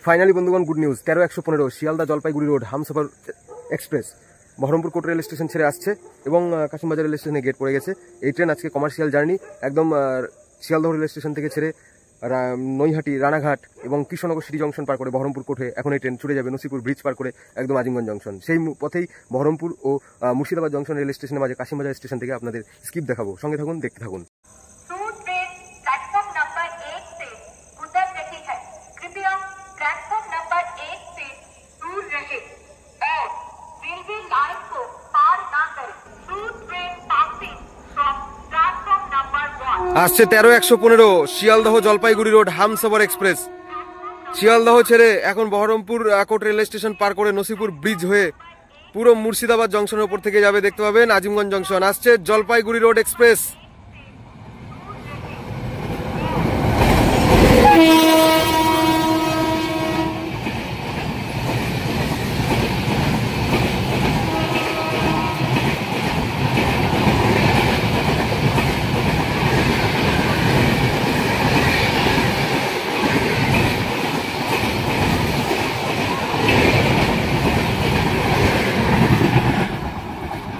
Finally বন্ধুগণ good news, 13-115 Sealdah Jalpaiguri road Humsafar express Baharampur court rail station ছেড়ে আসছে এবং কাশিমবাজার রেল স্টেশনে গেট পড়ে গেছে। এই ট্রেন আজকে কমার্শিয়াল জার্নি একদম শিয়ালদহ রেল স্টেশন থেকে ছেড়ে নৈহাটি, রানাঘাট এবং কৃষ্ণনগর সিটি জংশন পার করে বহরমপুর কোর্টে এখন এই ট্রেন ছুটে যাবে নসিপুর ব্রিজ পার করে একদম আজিমগঞ্জ জংশন। সেই পথেই বহরমপুর ও মুর্শিদাবাদ জংশন রেল স্টেশনের মাঝে কাশিমবাজার স্টেশন থেকে আপনাদের স্কিপ দেখাবো। সঙ্গে থাকুন, দেখতে থাকুন। আসছে 13-115 শিয়ালদহ জলপাইগুড়ি রোড হামসফর এক্সপ্রেস। শিয়ালদহ ছেড়ে এখন বহরমপুর কোর্ট রেল স্টেশন পার করে নসিপুর ব্রিজ হয়ে পুরো মুর্শিদাবাদ জংশনের উপর থেকে যাবে, দেখতে পাবেন আজিমগঞ্জ জংশন। আসছে Jalpaiguri road express.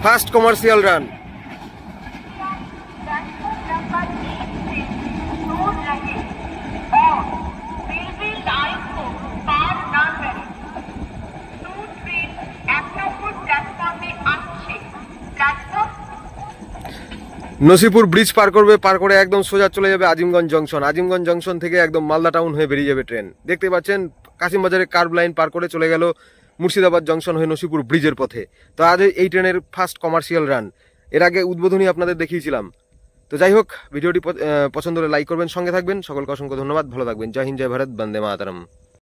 First commercial run. Nasipur bridge পার করবে, পার করে একদম সোজা চলে যাবে আজিমগঞ্জ জংশন। আজিমগঞ্জ জংশন থেকে একদম মালদা টাউন হয়ে বেরিয়ে যাবে ট্রেন। দেখতে পাচ্ছেন কাশিমবাজারের কার্ভ লাইন পার করে চলে গেল মুর্শিদাবাদ জংশন হয়ে নসিপুর ব্রিজের পথে। তো আজ এই ট্রেনের ফার্স্ট কমার্শিয়াল রান। এর আগে উদ্বোধনী আপনাদের দেখিয়েছিলাম। তো যাই হোক, ভিডিওটি পছন্দ হলে লাইক করবেন, সঙ্গে থাকবেন। সকলকে অসংখ্য ধন্যবাদ, ভালো থাকবেন। জয় হিন্দ, জয় ভারত, বন্দে মাতরম।